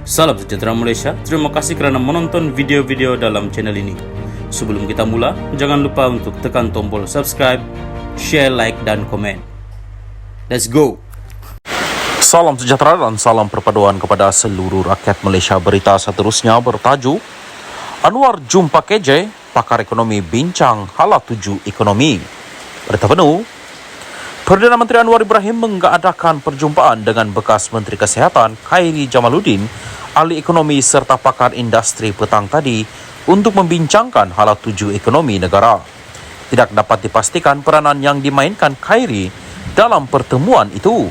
Salam sejahtera Malaysia, terima kasih kerana menonton video-video dalam channel ini. Sebelum kita mula, jangan lupa untuk tekan tombol subscribe, share, like, dan komen. Let's go! Salam sejahtera dan salam perpaduan kepada seluruh rakyat Malaysia. Berita seterusnya bertajuk Anwar jumpa KJ, pakar ekonomi bincang hala tuju ekonomi. Berita penuh, Perdana Menteri Anwar Ibrahim mengadakan perjumpaan dengan bekas Menteri Kesihatan Khairi Jamaluddin, ahli ekonomi serta pakar industri petang tadi untuk membincangkan hala tuju ekonomi negara. Tidak dapat dipastikan peranan yang dimainkan Khairi dalam pertemuan itu.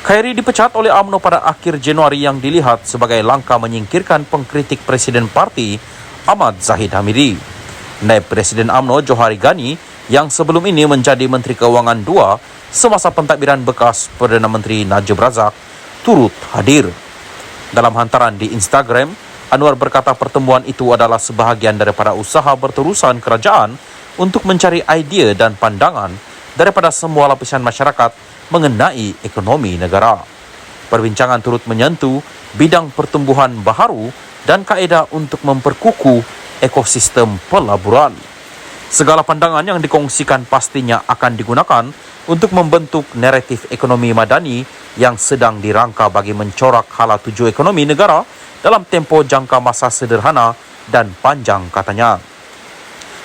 Khairi dipecat oleh UMNO pada akhir Januari yang dilihat sebagai langkah menyingkirkan pengkritik Presiden Parti Ahmad Zahid Hamidi. Naib Presiden UMNO Johari Ghani yang sebelum ini menjadi Menteri Keuangan 2 semasa pentadbiran bekas Perdana Menteri Najib Razak turut hadir. Dalam hantaran di Instagram, Anwar berkata pertemuan itu adalah sebahagian daripada usaha berterusan kerajaan untuk mencari idea dan pandangan daripada semua lapisan masyarakat mengenai ekonomi negara. Perbincangan turut menyentuh bidang pertumbuhan baharu dan kaedah untuk memperkukuh ekosistem pelaburan. Segala pandangan yang dikongsikan pastinya akan digunakan untuk membentuk naratif ekonomi madani yang sedang dirangka bagi mencorak hala tuju ekonomi negara dalam tempoh jangka masa sederhana dan panjang, katanya.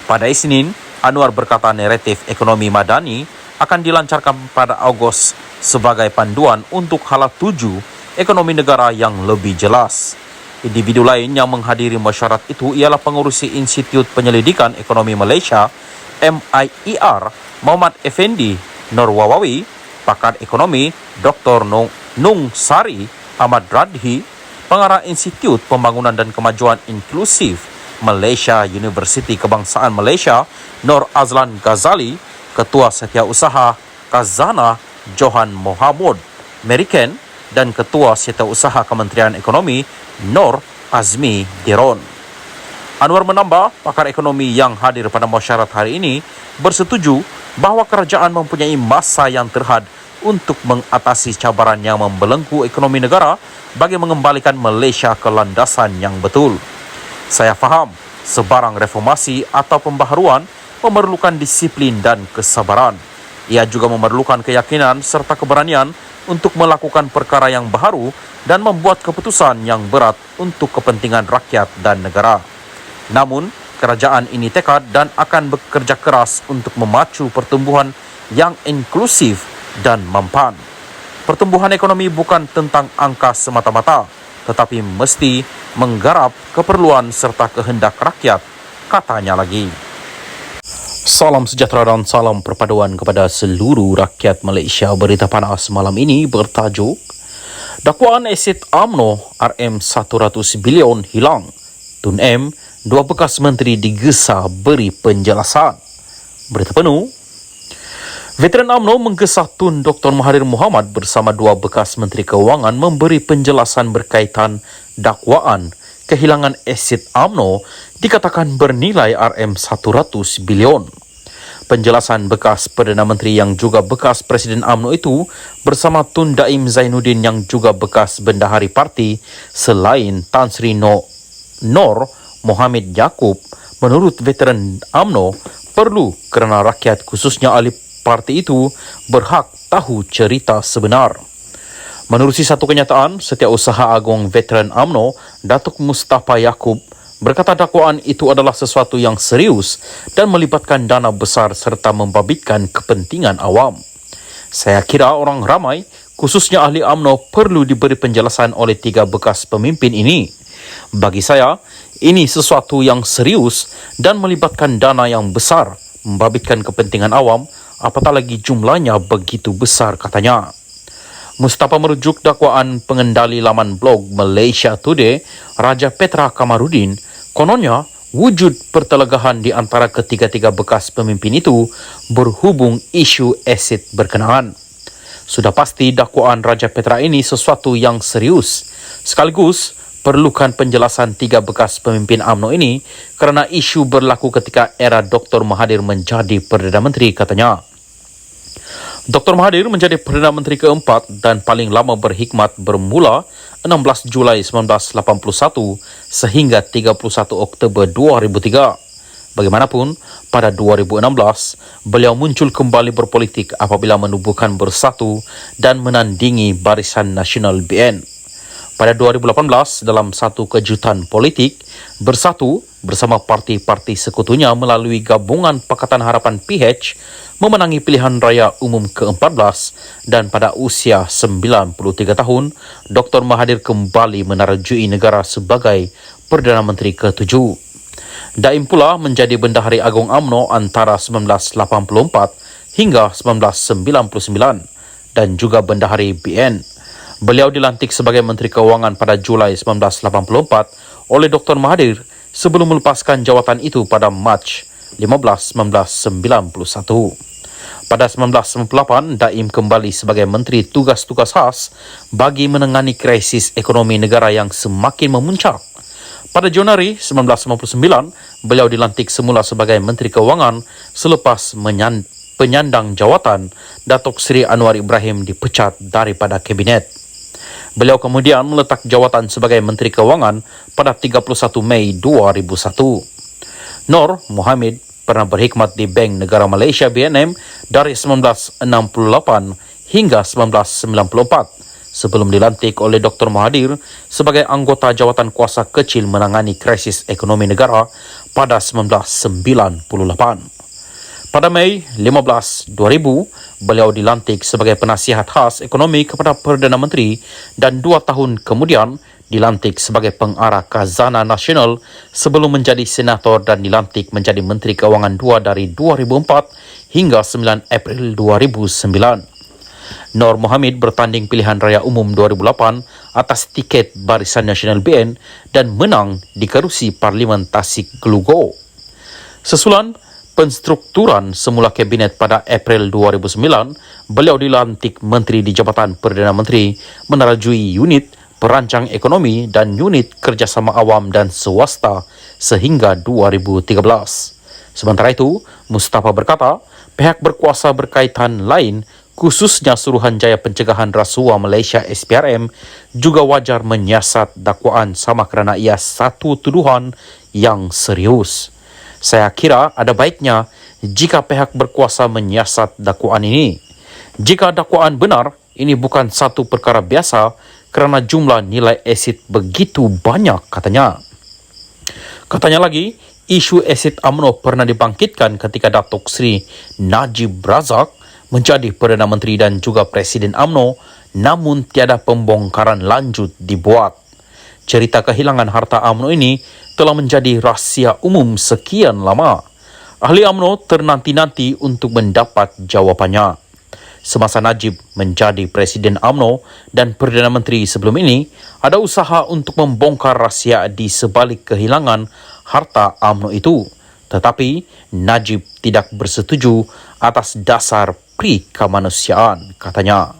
Pada Isnin, Anwar berkata naratif ekonomi madani akan dilancarkan pada Ogos sebagai panduan untuk hala tuju ekonomi negara yang lebih jelas. Individu lain yang menghadiri mesyuarat itu ialah pengurusi Institut Penyelidikan Ekonomi Malaysia MIER Muhammad Effendi Norwawawi, pakar ekonomi Dr. Nung Sari Ahmad Radhi, pengarah Institut Pembangunan dan Kemajuan Inklusif Malaysia Universiti Kebangsaan Malaysia Nur Azlan Ghazali, Ketua Setiausaha Khazanah Johan Mohamud Meriken dan Ketua Setiausaha Kementerian Ekonomi Nur Azmi Diron. Anwar menambah, pakar ekonomi yang hadir pada mesyuarat hari ini bersetuju bahawa kerajaan mempunyai masa yang terhad untuk mengatasi cabaran yang membelenggu ekonomi negara bagi mengembalikan Malaysia ke landasan yang betul. Saya faham, sebarang reformasi atau pembaharuan memerlukan disiplin dan kesabaran. Ia juga memerlukan keyakinan serta keberanian untuk melakukan perkara yang baharu dan membuat keputusan yang berat untuk kepentingan rakyat dan negara. Namun, kerajaan ini tekad dan akan bekerja keras untuk memacu pertumbuhan yang inklusif dan mempan. Pertumbuhan ekonomi bukan tentang angka semata-mata, tetapi mesti menggarap keperluan serta kehendak rakyat, katanya lagi. Salam sejahtera dan salam perpaduan kepada seluruh rakyat Malaysia. Berita panas malam ini bertajuk Dakwaan aset UMNO RM100 bilion hilang. Tun M, dua bekas menteri digesa beri penjelasan. Berita penuh, Veteran UMNO menggesa Tun Dr. Mahathir Mohamad bersama dua bekas Menteri Keuangan memberi penjelasan berkaitan dakwaan kehilangan aset UMNO dikatakan bernilai RM100 bilion. Penjelasan bekas Perdana Menteri yang juga bekas Presiden UMNO itu bersama Tun Daim Zainuddin yang juga bekas Bendahari Parti selain Tan Sri Nor Mohamed Yaakob, menurut veteran UMNO perlu kerana rakyat khususnya ahli parti itu berhak tahu cerita sebenar. Menerusi satu kenyataan, Setiausaha Agong Veteran UMNO Datuk Mustafa Yaakob berkata dakwaan itu adalah sesuatu yang serius dan melibatkan dana besar serta membabitkan kepentingan awam. Saya kira orang ramai, khususnya ahli UMNO, perlu diberi penjelasan oleh tiga bekas pemimpin ini. Bagi saya, ini sesuatu yang serius dan melibatkan dana yang besar, membabitkan kepentingan awam, apatah lagi jumlahnya begitu besar, katanya. Mustafa merujuk dakwaan pengendali laman blog Malaysia Today, Raja Petra Kamarudin. Kononnya, wujud pertelegahan di antara ketiga-tiga bekas pemimpin itu berhubung isu aset berkenaan. Sudah pasti dakwaan Raja Petra ini sesuatu yang serius. Sekaligus, perlukan penjelasan tiga bekas pemimpin UMNO ini kerana isu berlaku ketika era Dr. Mahathir menjadi Perdana Menteri, katanya. Dr. Mahathir menjadi Perdana Menteri keempat dan paling lama berkhidmat bermula 16 Julai 1981 sehingga 31 Oktober 2003. Bagaimanapun, pada 2016, beliau muncul kembali berpolitik apabila menubuhkan Bersatu dan menandingi Barisan Nasional BN. Pada 2018, dalam satu kejutan politik, Bersatu bersama parti-parti sekutunya melalui gabungan Pakatan Harapan PH memenangi pilihan raya umum ke-14 dan pada usia 93 tahun, Dr. Mahathir kembali menarjui negara sebagai Perdana Menteri ke-7. Daim pula menjadi Bendahari Agung UMNO antara 1984 hingga 1999 dan juga Bendahari BN. Beliau dilantik sebagai Menteri Keuangan pada Julai 1984 oleh Dr. Mahathir sebelum melepaskan jawatan itu pada Mac 15, 1991. Pada 1998, Daim kembali sebagai Menteri Tugas-Tugas Khas bagi menangani krisis ekonomi negara yang semakin memuncak. Pada Januari 1999, beliau dilantik semula sebagai Menteri Keuangan selepas penyandang jawatan Datuk Seri Anwar Ibrahim dipecat daripada Kabinet. Beliau kemudian meletak jawatan sebagai Menteri Keuangan pada 31 Mei 2001. Nur Mohammed pernah berkhidmat di Bank Negara Malaysia BNM dari 1968 hingga 1994 sebelum dilantik oleh Dr. Mahathir sebagai anggota jawatan kuasa kecil menangani krisis ekonomi negara pada 1998. Pada Mei 15, 2000, beliau dilantik sebagai penasihat khas ekonomi kepada Perdana Menteri dan 2 tahun kemudian dilantik sebagai pengarah Khazanah Nasional sebelum menjadi senator dan dilantik menjadi Menteri Keuangan 2 dari 2004 hingga 9 April 2009. Nur Mohammed bertanding pilihan raya umum 2008 atas tiket Barisan Nasional BN dan menang di kerusi Parlimen Tasik Glugo. Sesulan penstrukturan semula Kabinet pada April 2009, beliau dilantik Menteri di Jabatan Perdana Menteri menerajui unit perancang ekonomi dan unit kerjasama awam dan swasta sehingga 2013. Sementara itu, Mustafa berkata, pihak berkuasa berkaitan lain khususnya Suruhanjaya Pencegahan Rasuah Malaysia SPRM juga wajar menyiasat dakwaan sama kerana ia satu tuduhan yang serius. Saya kira ada baiknya jika pihak berkuasa menyiasat dakwaan ini. Jika dakwaan benar, ini bukan satu perkara biasa kerana jumlah nilai asid begitu banyak, katanya. Katanya lagi, isu asid UMNO pernah dibangkitkan ketika Datuk Seri Najib Razak menjadi Perdana Menteri dan juga Presiden UMNO, namun tiada pembongkaran lanjut dibuat. Cerita kehilangan harta UMNO ini telah menjadi rahsia umum sekian lama. Ahli UMNO ternanti-nanti untuk mendapat jawapannya. Semasa Najib menjadi Presiden UMNO dan Perdana Menteri sebelum ini, ada usaha untuk membongkar rahsia di sebalik kehilangan harta UMNO itu. Tetapi Najib tidak bersetuju atas dasar pri kemanusiaan, katanya.